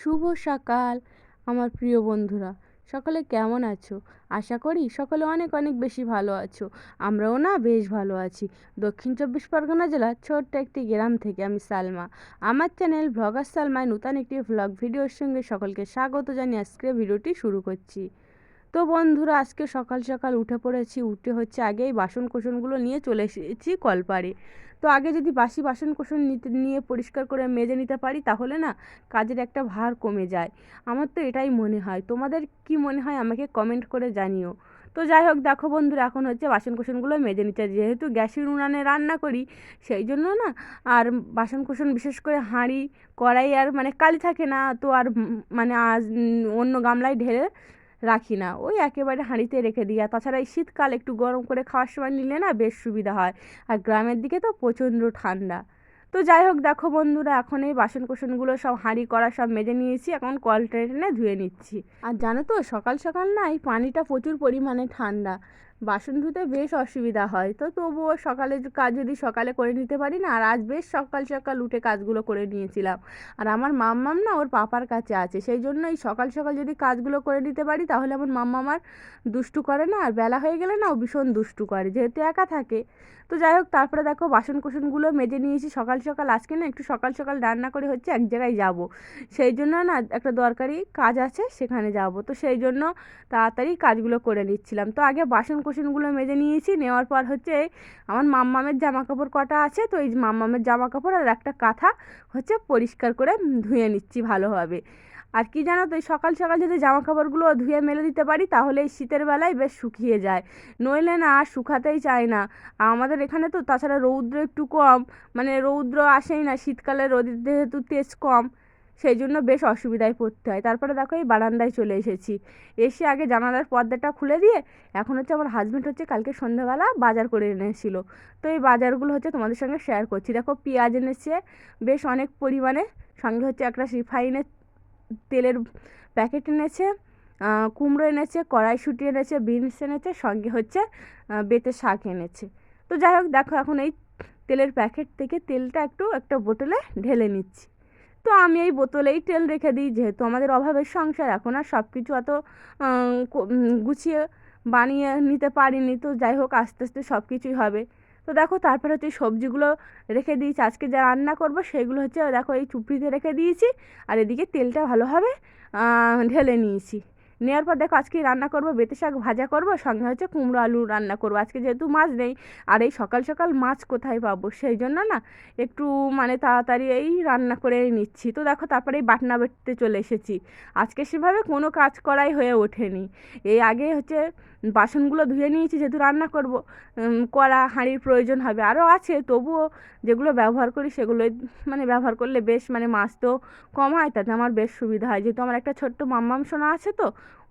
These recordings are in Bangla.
শুভ সকাল আমার প্রিয় বন্ধুরা, সকলে কেমন আছো? আশা করি সকলে অনেক অনেক বেশি ভালো আছো। আমরাও না বেশ ভালো আছি। দক্ষিণ চব্বিশ পরগনা জেলার ছোট্ট একটি গ্রাম থেকে আমি সালমা। আমার চ্যানেল ভ্লগার সালমায় নতুন একটি ভ্লগ ভিডিওর সঙ্গে সকলকে স্বাগত জানিয়ে আজকে ভিডিওটি শুরু করছি। তো বন্ধুরা, আজকে সকাল সকাল উঠে পড়েছি। উঠে হচ্ছে আগেই বাসন কোসনগুলো নিয়ে চলে এসেছি কলপাড়ে। তো আগে যদি বাসি বাসন কোসন নিয়ে পরিষ্কার করে মেজে নিতে পারি তাহলে না কাজের একটা ভার কমে যায়। আমার তো এটাই মনে হয়। তোমাদের কি মনে হয় আমাকে কমেন্ট করে জানিও। তো যাই হোক, দেখো বন্ধুরা, এখন হচ্ছে বাসন কোসনগুলো মেজে নিচ্ছে। যেহেতু গ্যাসের উনানে রান্না করি সেই জন্য না আর বাসন কোসন বিশেষ করে হাঁড়ি কড়াই আর মানে কালি থাকে না, তো আর মানে অন্য গামলায় ঢেলে রাখি না, ওই একেবারে হাঁড়িতে রেখে দিই। আর তাছাড়া এই শীতকাল একটু গরম করে খাওয়ার সময় নিলে না বেশ সুবিধা হয়। আর গ্রামের দিকে তো প্রচণ্ড ঠান্ডা। তো যাই হোক, দেখো বন্ধুরা, এখন এই বাসন কোসনগুলো সব হাঁড়ি কড়া সব মেজে নিয়েছি, এখন কল টেনে ধুয়ে নিচ্ছি। আর জানো তো, সকাল সকাল না এই পানিটা প্রচুর পরিমাণে ঠান্ডা, বাসন ধুতে বেশ অসুবিধা হয়। তো তবুও সকালে কাজ যদি সকালে করে নিতে পারি না, আর আজ বেশ সকাল সকাল উঠে কাজগুলো করে নিয়েছিলাম। আর আমার মাম্মাম না ওর পাপার কাছে আছে, সেই জন্য এই সকাল সকাল যদি কাজগুলো করে নিতে পারি তাহলে আমার মাম্মাম আর দুষ্টু করে না, আর বেলা হয়ে গেলে না ও ভীষণ দুষ্টু করে, যেহেতু একা থাকে। তো যাই হোক, তারপরে দেখো বাসন কোসনগুলো মেজে নিয়েছি সকাল সকাল। আজকে না একটু সকাল সকাল রান্না করে হচ্ছে এক জায়গায় যাব, সেই জন্য না একটা দরকারি কাজ আছে সেখানে যাব। তো সেই জন্য তাড়াতাড়ি কাজগুলো করে নিচ্ছিলাম। তো আগে বাসন কোসনগুলো মেজে নিয়েছি, নেওয়ার পর হচ্ছে আমার মাম্মামের জামা কাপড় কটা আছে, তো এই মাম্মামের জামা কাপড় আর একটা কাঁথা হচ্ছে পরিষ্কার করে ধুয়ে নিচ্ছি ভালোভাবে। আর কি জানো তো, এই সকাল সকাল যদি জামা কাপড়গুলো ধুয়ে মেলে দিতে পারি তাহলে এই শীতের বেলায় বেশ শুকিয়ে যায়, নইলে না আর শুকাতেই চায় না। আমাদের এখানে তো তাছাড়া রৌদ্র একটু কম, মানে রৌদ্র আসেই না শীতকালে, রোদের যেহেতু তেজ কম, সেই জন্য বেশ অসুবিধায় পড়তে হয়। তারপরে দেখো এই বারান্দায় চলে এসেছি, এসে আগে জানালার পর্দাটা খুলে দিয়ে এখন হচ্ছে আমার হাজব্যান্ড হচ্ছে কালকে সন্ধ্যাবেলা বাজার করে এনেছিল, তো এই বাজারগুলো হচ্ছে তোমাদের সঙ্গে শেয়ার করছি। দেখো পেঁয়াজ এনেছে বেশ অনেক পরিমাণে, সঙ্গে হচ্ছে একটা রিফাইনের তেলের প্যাকেট এনেছে, কুমড়ো এনেছে, কড়াইশুঁটি এনেছে, বিনস এনেছে, সঙ্গে হচ্ছে বেতে শাক এনেছে। তো যাই হোক, দেখো এখন এই তেলের প্যাকেট থেকে তেলটা একটা বোতলে ঢেলে নিচ্ছি। তো আমি এই বোতলেই তেল রেখে দিই, যেহেতু আমাদের অভাবের সংসার, এখন আর সব কিছু অত গুছিয়ে বানিয়ে নিতে পারিনি। তো যাই হোক, আস্তে আস্তে সব কিছুই হবে। তো দেখো, তারপরে হচ্ছে সবজিগুলো রেখে দিয়েছি, আজকে যা রান্না করব সেগুলো হচ্ছে দেখো এই চুপড়িতে রেখে দিয়েছি। আর এদিকে তেলটা ভালোভাবে ঢেলে নিয়েছি। নেওয়ার পর দেখো আজকে রান্না করব বেতে শাক ভাজা করব, সঙ্গে হচ্ছে কুমড়ো আলু রান্না করব। আজকে যেহেতু মাছ নেই, আর এই সকাল সকাল মাছ কোথায় পাবো, সেই জন্য না একটু মানে তাড়াতাড়ি এই রান্না করে নিচ্ছি। তো দেখো, তারপরে এই বাটনা বেটতে চলে এসেছি। আজকে সেভাবে কোনো কাজ করাই হয়ে ওঠেনি। এই আগে হচ্ছে বাসনগুলো ধুয়ে নিয়েছি, যেহেতু রান্না করব, কড়া হাঁড়ির প্রয়োজন হবে, আরও আছে, তবুও যেগুলো ব্যবহার করি সেগুলোই মানে ব্যবহার করলে বেশ মানে মাছ তো কম হয়, তাতে আমার বেশ সুবিধা হয়। যেহেতু আমার একটা ছোট্ট মাম্মাম সোনা আছে, তো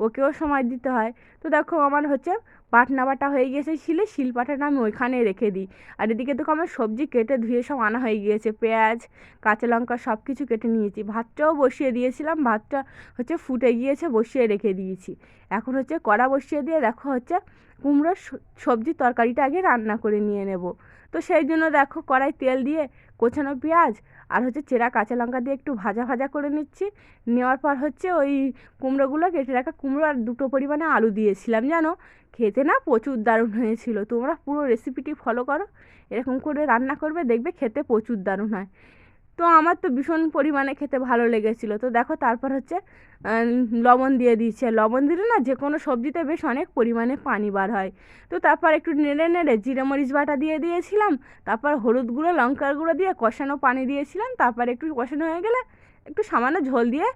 ওকেও সময় দিতে হয়। তো দেখো আমার হচ্ছে বাটনা বাটা হয়ে গিয়েছে, শিলপাটাটা আমি ওইখানে রেখে দিই। আর এদিকে দেখো আমার সবজি কেটে ধুয়ে সব আনা হয়ে গিয়েছে, পেঁয়াজ কাঁচা লঙ্কা সব কিছু কেটে নিয়েছি। ভাতটাও বসিয়ে দিয়েছিলাম, ভাতটা হচ্ছে ফুটে গিয়েছে, বসিয়ে রেখে দিয়েছি। এখন হচ্ছে কড়া বসিয়ে দিয়ে দেখো হচ্ছে কুমড়োর সবজির তরকারিটা আগে রান্না করে নিয়ে নেব। তো সেই জন্য দেখো কড়াই তেল দিয়ে কোচানো পেঁয়াজ আর হচ্ছে চেরা কাঁচা লঙ্কা দিয়ে একটু ভাজা ভাজা করে নিচ্ছি। নেওয়ার পর হচ্ছে ওই কুমড়োগুলো কেটে রাখা কুমড়ো আর দুটো পরিমাণে আলু দিয়েছিলাম, জানো খেতে না প্রচুর দারুণ হয়েছিল। তোমরা পুরো রেসিপিটি ফলো করো, এরকম করে রান্না করবে, দেখবে খেতে প্রচুর দারুণ হয়। তো আমার তো ভীষণ পরিমাণে খেতে ভালো লেগেছিলো। তো দেখো তারপর হচ্ছে লবণ দিয়ে দিয়েছে, লবণ দিলে না যে কোনো সবজিতে বেশ অনেক পরিমাণে পানি বার হয়। তো তারপর একটু নেড়ে নেড়ে জিরে মরিচ বাটা দিয়ে দিয়েছিলাম, তারপর হলুদ গুঁড়ো লঙ্কার গুঁড়ো দিয়ে কষানো পানি দিয়েছিলাম। তারপর একটু কষানো হয়ে গেলে একটু সামান্য ঝোল দিয়ে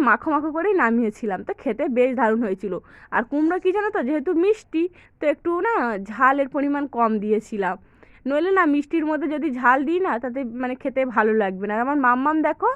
মাখো মাখো করেই নামিয়েছিলাম। তো খেতে বেশ দারুণ হয়েছিল। আর কুমড়ো কী জানো তো, যেহেতু মিষ্টি, তো একটু না ঝালের পরিমাণ কম দিয়েছিলাম, নইলে না মিষ্টির মধ্যে যদি ঝাল দিই না তাতে মানে খেতে ভালো লাগবে না। আর আমার মাম্মাম দেখো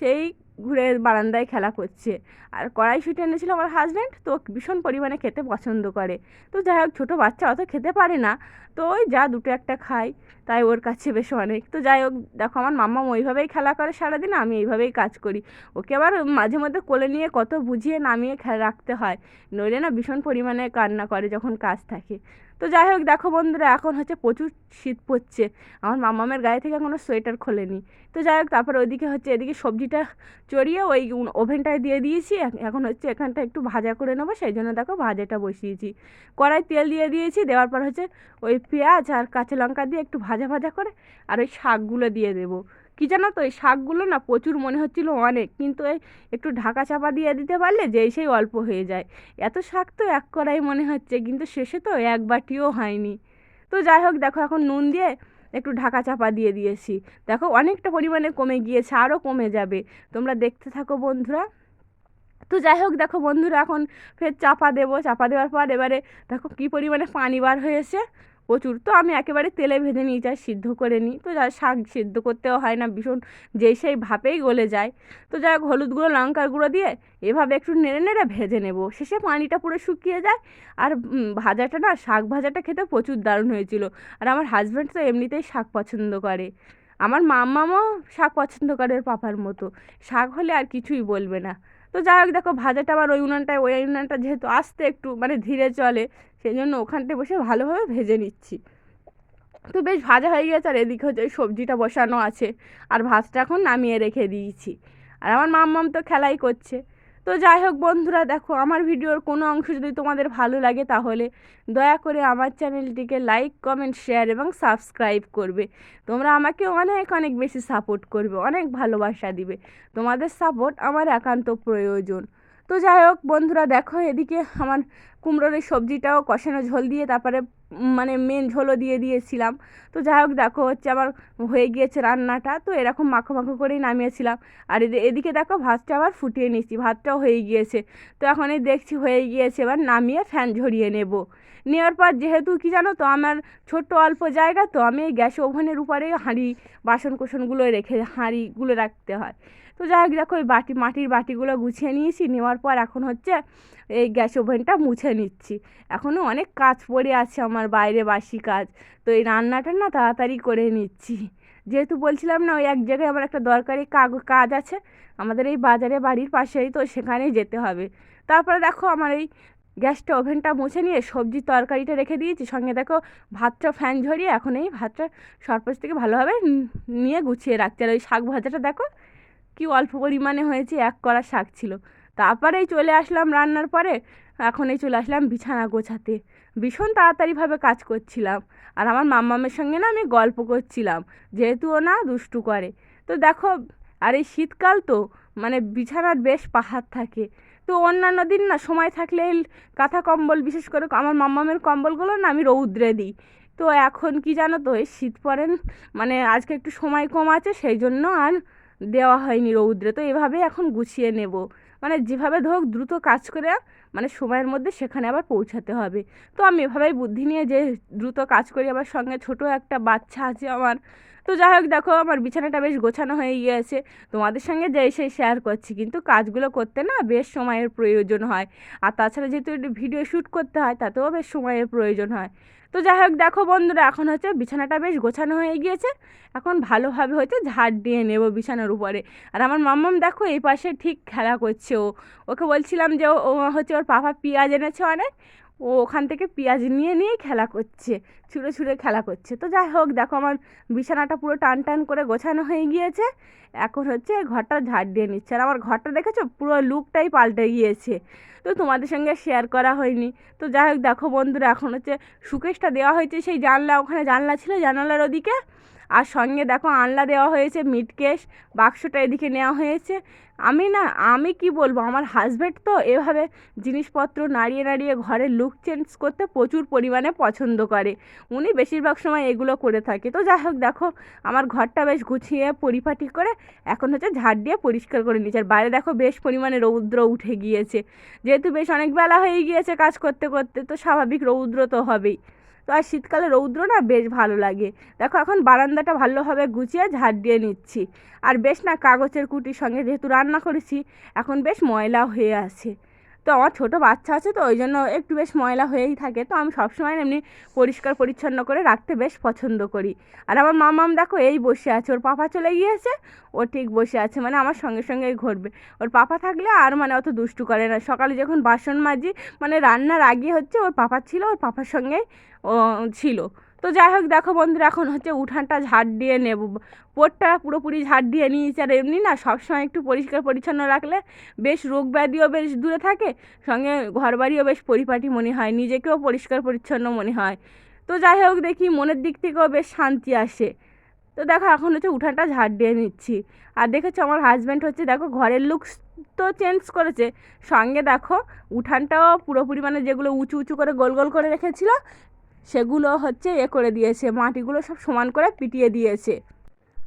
সেই ঘুরে বারান্দায় খেলা করছে। আর কড়াইশুঁটি এনেছিল আমার হাজব্যান্ড, তো ভীষণ পরিমাণে খেতে পছন্দ করে। তো যাই হোক, ছোটো বাচ্চা অত খেতে পারে না, তো ওই যা দুটো একটা খায়, তাই ওর কাছে বেশ অনেক। তো যাই হোক, দেখো আমার মাম্মাম ওইভাবেই খেলা করে সারাদিন, আমি এইভাবেই কাজ করি। ওকে আবার মাঝে মধ্যে কোলে নিয়ে কত বুঝিয়ে নামিয়ে রাখতে হয়, নইলে না ভীষণ পরিমাণে কান্না করে যখন কাজ থাকে। তো যাই হোক দেখো বন্ধুরা, এখন হচ্ছে প্রচুর শীত পড়ছে, আমার মামামের গায়ে থেকে এখনও সোয়েটার খোলেনি। তো যাই হোক তারপর ওইদিকে হচ্ছে এদিকে সবজিটা চড়িয়ে ওই ওভেনটায় দিয়ে দিয়েছি, এখন হচ্ছে এখানটা একটু ভাজা করে নেবো, সেই জন্য দেখো ভাজাটা বসিয়েছি। কড়াই তেল দিয়ে দিয়েছি, দেওয়ার পর হচ্ছে ওই পেঁয়াজ আর কাঁচা লঙ্কা দিয়ে একটু ভাজা ভাজা করে আর ওই শাকগুলো দিয়ে দেবো। কী জানো তো, এই শাকগুলো না প্রচুর মনে হচ্ছিলো অনেক, কিন্তু এই একটু ঢাকা চাপা দিয়ে দিতে পারলে যেই সেই অল্প হয়ে যায়। এত শাক তো এক কড়াই মনে হচ্ছে, কিন্তু শেষে তো এক বাটিও হয়নি। তো যাই হোক দেখো, এখন নুন দিয়ে একটু ঢাকা চাপা দিয়ে দিয়েছি, দেখো অনেকটা পরিমাণে কমে গিয়েছে, আরও কমে যাবে, তোমরা দেখতে থাকো বন্ধুরা। তো যাই হোক দেখো বন্ধুরা, এখন ফের চাপা দেবো, চাপা দেওয়ার পর এবারে দেখো কী পরিমাণে পানি বার হয়েছে প্রচুর। তো আমি একেবারে তেলে ভেজে নিই, আর সিদ্ধ করে নিই, তো যা শাক সিদ্ধ করতেও হয় না, ভীষণ যেই সেই ভাপেই গলে যায়। তো যাই হোক হলুদ গুঁড়ো লঙ্কার গুঁড়ো দিয়ে এভাবে একটু নেড়ে নেড়ে ভেজে নেব, শেষে পানিটা পুরো শুকিয়ে যায়। আর ভাজাটা না, শাক ভাজাটা খেতে প্রচুর দারুণ হয়েছিল। আর আমার হাজব্যান্ড তো এমনিতেই শাক পছন্দ করে, আমার মাম্মামও শাক পছন্দ করে ওর পাপার মতো, শাক হলে আর কিছুই বলবে না। তো যাই হোক দেখো ভাজাটা আবার ওই উনানটা যেহেতু আস্তে একটু মানে ধীরে চলে, সেই জন্য ওখানটায় বসে ভালোভাবে ভেজে নিচ্ছি। তো বেশ ভাজা হয়ে গেছে, আর এদিকে হচ্ছে ওই সবজিটা বসানো আছে, আর ভাতটা এখন নামিয়ে রেখে দিয়েছি। আর আমার মাম্মাম তো খেলাই করছে। তো যাই হোক বন্ধুরা, দেখো আমার ভিডিওর কোনো অংশ যদি তোমাদের ভালো লাগে তাহলে দয়া করে আমার চ্যানেলটিকে লাইক কমেন্ট শেয়ার এবং সাবস্ক্রাইব করবে। তোমরা আমাকে অনেক অনেক বেশি সাপোর্ট করবে, অনেক ভালোবাসা দিবে, তোমাদের সাপোর্ট আমার একান্ত প্রয়োজন। তো যাই হোক বন্ধুরা, দেখো এদিকে আমার কুমড়োর এই সবজিটাও কষানো ঝোল দিয়ে তারপরে মানে মেন ঝোলও দিয়ে দিয়েছিলাম। তো যাই হোক দেখো হচ্ছে আমার হয়ে গিয়েছে রান্নাটা, তো এরকম মাখো মাখো করেই নামিয়েছিলাম। আর এদিকে দেখো ভাতটা আবার ফুটিয়ে নিচ্ছি, ভাতটাও হয়ে গিয়েছে। তো এখন এই দেখছি হয়ে গিয়েছে, এবার নামিয়ে ফ্যান ঝরিয়ে নেব। নেওয়ার পর যেহেতু কি জানো তো, আমার ছোট্ট অল্প জায়গা, তো আমি এই গ্যাস ওভেনের উপরেই হাঁড়ি বাসন কোসনগুলো রেখে হাঁড়িগুলো রাখতে হয়। তো যাই হোক দেখো ওই মাটির বাটিগুলো গুছিয়ে নিয়েছি, নেওয়ার পর এখন হচ্ছে এই গ্যাস ওভেনটা মুছে নিচ্ছি। এখনও অনেক কাজ পড়ে আছে আমার, বাইরে বাসি কাজ, তো এই রান্নাটা না তাড়াতাড়ি করে নিচ্ছি। যেহেতু বলছিলাম না, ওই এক জায়গায় আমার একটা দরকারি কাজ আছে, আমাদের এই বাজারে বাড়ির পাশেই, তো সেখানেই যেতে হবে। তারপরে দেখো আমার এই গ্যাসটা ওভেনটা মুছে নিয়ে সবজি তরকারিটা রেখে দিয়েছি, সঙ্গে দেখো ভাতটা ফ্যান ঝরিয়ে এখন এই ভাতটা সরপোষ থেকে ভালোভাবে নিয়ে গুছিয়ে রাখছি। আর ওই শাক ভাজাটা দেখো কি অল্প পরিমাণে হয়েছে, এক কড়া শাক ছিল। তারপরেই চলে আসলাম রান্নার পরে, এখন এই চলে আসলাম বিছানা গোছাতে, ভীষণ তাড়াতাড়িভাবে কাজ করছিলাম। আর আমার মাম্মামের সঙ্গে না আমি গল্প করছিলাম, যেহেতু ও না দুষ্টু করে। তো দেখো, আর এই শীতকাল তো মানে বিছানার বেশ পাহাড় থাকে, তো অন্যান্য দিন না সময় থাকলে এই কাঁথা কম্বল, বিশেষ করে আমার মাম্মামের কম্বলগুলো না আমি রৌদ্রে দিই। তো এখন কি জানো তো, এই শীত পড়েন মানে আজকে একটু সময় কম আছে, সেই জন্য আর দেওয়া হয়নি রৌদ্রে। তো এভাবেই এখন গুছিয়ে নেব, মানে যেভাবে হোক দ্রুত কাজ করে মানে সময়ের মধ্যে সেখানে আবার পৌঁছাতে হবে। তো আমি এভাবেই বুদ্ধি নিয়ে যে দ্রুত কাজ করি, আবার সঙ্গে ছোট একটা বাচ্চা আছে আমার। তো যাই হোক দেখো আমার বিছানাটা বেশ গোছানো হয়ে গিয়েছে, তোমাদের সঙ্গে যে সেই শেয়ার করছি, কিন্তু কাজগুলো করতে না বেশ সময়ের প্রয়োজন হয়। আর তাছাড়া যেহেতু একটু ভিডিও শ্যুট করতে হয়, তাতেও বেশ সময়ের প্রয়োজন হয়। তো যাই হোক দেখো বন্ধুরা, এখন হচ্ছে বিছানাটা বেশ গোছানো হয়ে গিয়েছে, এখন ভালোভাবে হচ্ছে ঝাড় দিয়ে নেব বিছানার উপরে। আর আমার মাম্মাম দেখো এই পাশে ঠিক খেলা করছে, ওকে বলছিলাম যে ও হচ্ছে ওর পাপা পেঁয়াজ এনেছে অনেক, ও ওখান থেকে পেঁয়াজ নিয়ে নিয়েই খেলা করছে, ছুঁড়ে ছুঁড়ে খেলা করছে। তো যাই হোক দেখো আমার বিছানাটা পুরো টান টান করে গোছানো হয়ে গিয়েছে, এখন হচ্ছে ঘরটা ঝাড় দিয়ে নিচ্ছে। আর আমার ঘরটা দেখেছো পুরো লুকটাই পাল্টে গিয়েছে, তো তোমাদের সঙ্গে শেয়ার করা হয়নি। তো যাই হোক দেখো বন্ধুরা, এখন হচ্ছে সুকেশটা দেওয়া হয়েছে সেই জানলা, ওখানে জানলা ছিল জানালার ওদিকে, আর সঙ্গে দেখো আনলা দেওয়া হয়েছে, মিটকেস বাক্সটা এদিকে নেওয়া হয়েছে। আমি কি বলবো, আমার হাজব্যান্ড তো এভাবে জিনিসপত্র নাড়িয়ে নাড়িয়ে ঘরের লুক চেঞ্জ করতে প্রচুর পরিমাণে পছন্দ করে, উনি বেশিরভাগ সময় এগুলো করে থাকে। তো যাই হোক দেখো আমার ঘরটা বেশ গুছিয়ে পরিপাটি করে এখন হচ্ছে ঝাড় দিয়ে পরিষ্কার করে নিচ্ছে। আর বাইরে দেখো বেশ পরিমাণে রৌদ্র উঠে গিয়েছে, যেহেতু বেশ অনেক বেলা হয়ে গিয়েছে কাজ করতে করতে, তো স্বাভাবিক রৌদ্র তো হবেই। তো আর শীতকালে রৌদ্র না বেশ ভালো লাগে। দেখো এখন বারান্দাটা ভালোভাবে গুছিয়ে ঝাড় দিয়ে নিচ্ছি। আর বেশ না কাগজের কুটির সঙ্গে যেহেতু রান্না করেছি, এখন বেশ ময়লা হয়ে আছে। তো আমার ছোটো বাচ্চা আছে, তো ওই জন্য একটু বেশ ময়লা হয়েই থাকে। তো আমি সবসময় এমনি পরিষ্কার পরিচ্ছন্ন করে রাখতে বেশ পছন্দ করি। আর আমার মামাম দেখো এই বসে আছে, ওর পাপা চলে গিয়েছে, ও ঠিক বসে আছে, মানে আমার সঙ্গে সঙ্গেই ঘুরবে। ওর পাপা থাকলে আর মানে অত দুষ্টু করে না। সকালে যখন বাসন মাজি, মানে রান্নার আগে হচ্ছে ওর পাপা ছিল, ওর পাপার সঙ্গেই ও ছিল। তো যাই হোক দেখো বন্ধুরা, এখন হচ্ছে উঠানটা ঝাড় দিয়ে নেব। পোরটা পুরোপুরি ঝাড় দিয়ে নিয়েছি। আর এমনি না সবসময় একটু পরিষ্কার পরিচ্ছন্ন রাখলে বেশ রোগ ব্যাধিও বেশ দূরে থাকে, সঙ্গে ঘরবাড়িও বেশ পরিপাটি মনে হয়, নিজেকেও পরিষ্কার পরিচ্ছন্ন মনে হয়। তো যাই হোক দেখি মনের দিক থেকেও বেশ শান্তি আসে। তো দেখো এখন হচ্ছে উঠানটা ঝাড় দিয়ে নিচ্ছি। আর দেখেছো আমার হাজব্যান্ড হচ্ছে দেখো ঘরের লুকস তো চেঞ্জ করেছে, সঙ্গে দেখো উঠানটাও পুরোপুরি মানে যেগুলো উঁচু উঁচু করে গোল গোল করে রেখেছিল সেগুলো হচ্ছে করে দিয়েছে, মাটিগুলো সব সমান করে পিটিয়ে দিয়েছে।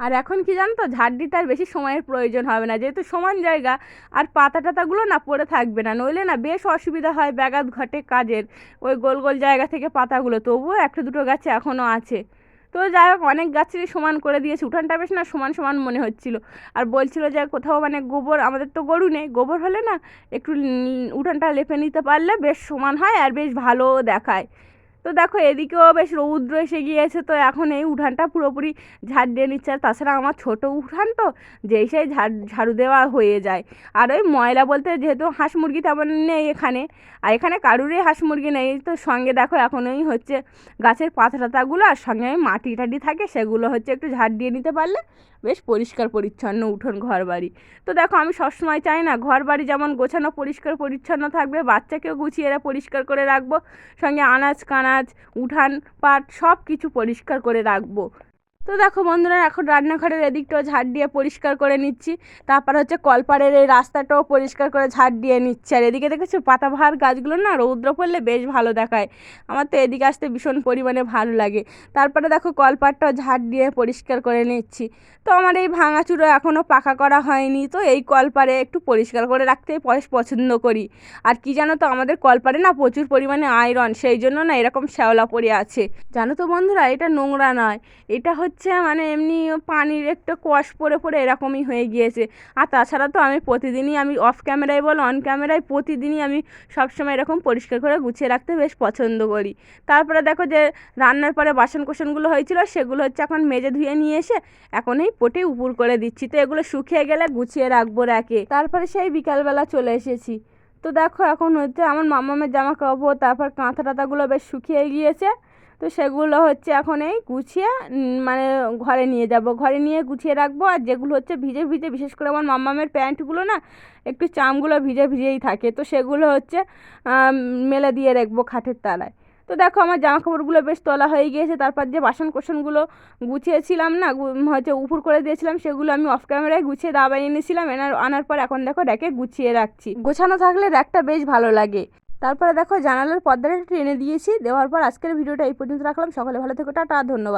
আর এখন কি জানো তো, ঝাড় দিতে আর বেশি সময়ের প্রয়োজন হবে না, যেহেতু সমান জায়গা। আর পাতা টাতাগুলো না পড়ে থাকবে না, নইলে না বেশ অসুবিধা হয়, ব্যাঘাত ঘটে কাজের। ওই গোল গোল জায়গা থেকে পাতাগুলো, তবুও একটা দুটো গাছে এখনও আছে। তো যাই হোক অনেক গাছেরই সমান করে দিয়েছে, উঠানটা বেশ না সমান সমান মনে হচ্ছিল। আর বলছিল যে কোথাও মানে গোবর, আমাদের তো গরু নেই, গোবর হলে না একটু উঠানটা লেপে নিতে পারলে বেশ সমান হয় আর বেশ ভালোও দেখায়। তো দেখো এদিকেও বেশ রৌদ্র এসে গিয়েছে, তো এখন এই উঠানটা পুরোপুরি ঝাড় দিয়ে নিচ্ছে। আর তাছাড়া আমার ছোটো উঠান তো, যেই সেই ঝাড়ু দেওয়া হয়ে যায়। আর ওই ময়লা বলতে যেহেতু হাঁস মুরগি তেমন নেই এখানে, আর এখানে কারুরই হাঁস মুরগি নেই, তো সঙ্গে দেখো এখন ওই হচ্ছে গাছের পাতা টাতাগুলো আর সঙ্গে ওই মাটি টাটি থাকে, সেগুলো হচ্ছে একটু ঝাড় দিয়ে নিতে পারলে বেশ পরিষ্কার পরিচ্ছন্ন উঠোন ঘর বাড়ি। তো দেখো আমি সবসময় চাই না ঘর বাড়ি যেমন গোছানো পরিষ্কার পরিচ্ছন্ন থাকবে, বাচ্চাকেও গুছিয়ে পরিষ্কার করে রাখবো, সঙ্গে আনাজ কানাজ উঠান পাট সব কিছু পরিষ্কার করে রাখবো। তো দেখো বন্ধুরা এখন রান্নাঘরের এদিকটাও ঝাড় দিয়ে পরিষ্কার করে নিচ্ছি। তারপর হচ্ছে কলপাড়ের এই রাস্তাটাও পরিষ্কার করে ঝাড় দিয়ে নিচ্ছি। আর এদিকে দেখেছো পাতাবাহার গাছগুলো না রৌদ্র পড়লে বেশ ভালো দেখায়, আমার তো এদিকে আসতে ভীষণ পরিমাণে ভালো লাগে। তারপরে দেখো কলপাড়টাও ঝাড় দিয়ে পরিষ্কার করে নিচ্ছি। তো আমার এই ভাঙাচুরো এখনও পাকা করা হয়নি, তো এই কলপাড়ে একটু পরিষ্কার করে রাখতেই পছন্দ করি। আর কি জানো তো, আমাদের কলপাড়ে না প্রচুর পরিমাণে আয়রন, সেই জন্য না এরকম শ্যাওলা পড়ে আছে। জানো তো বন্ধুরা, এটা নোংরা নয়, এটা হচ্ছে মানে এমনি পানির একটা কষ পড়ে পড়ে এরকমই হয়ে গিয়েছে। আর তাছাড়া তো আমি প্রতিদিনই, আমি অফ ক্যামেরায় বল অন ক্যামেরায় প্রতিদিনই আমি সবসময় এরকম পরিষ্কার করে গুছিয়ে রাখতে বেশ পছন্দ করি। তারপরে দেখো যে রান্নার পরে বাসন কোসনগুলো হয়েছিল সেগুলো হচ্ছে এখন মেজে ধুয়ে নিয়ে এসে এখন এই পটে উপর করে দিচ্ছি। তো এগুলো শুকিয়ে গেলে গুছিয়ে রাখবো র্যাকে। তারপরে সেই বিকালবেলা চলে এসেছি। তো দেখো এখন হচ্ছে আমার মামামের জামা কাপড়, তারপর কাঁথা টাথাগুলো বেশ শুকিয়ে গিয়েছে, তো সেগুলো হচ্ছে এখন এই গুছিয়ে মানে ঘরে নিয়ে যাব, ঘরে নিয়ে গুছিয়ে রাখবো। আর যেগুলো হচ্ছে ভিজে ভিজে, বিশেষ করে আমার মাম্মামের প্যান্টগুলো না একটু চামগুলো ভিজে ভিজেই থাকে, তো সেগুলো হচ্ছে মেলে দিয়ে রাখবো খাটের তলায়। তো দেখো আমার জামা কাপড়গুলো বেশ তোলা হয়ে গিয়েছে। তারপর যে বাসন কোসনগুলো গুছিয়েছিলাম না, হচ্ছে উপর করে দিয়েছিলাম, সেগুলো আমি অফ ক্যামেরায় গুছিয়ে দাবাই এনেছিলাম, আনার পর এখন দেখো র্যাকে গুছিয়ে রাখছি। গোছানো থাকলে র্যাকটা বেশ ভালো লাগে। তারপরে দেখো জানালার পর্দাটা টেনে দিয়েছি, দেওয়ার পর আজকের ভিডিওটা এই পর্যন্ত রাখলাম। সকলে ভালো থেকো, টাটা, ধন্যবাদ।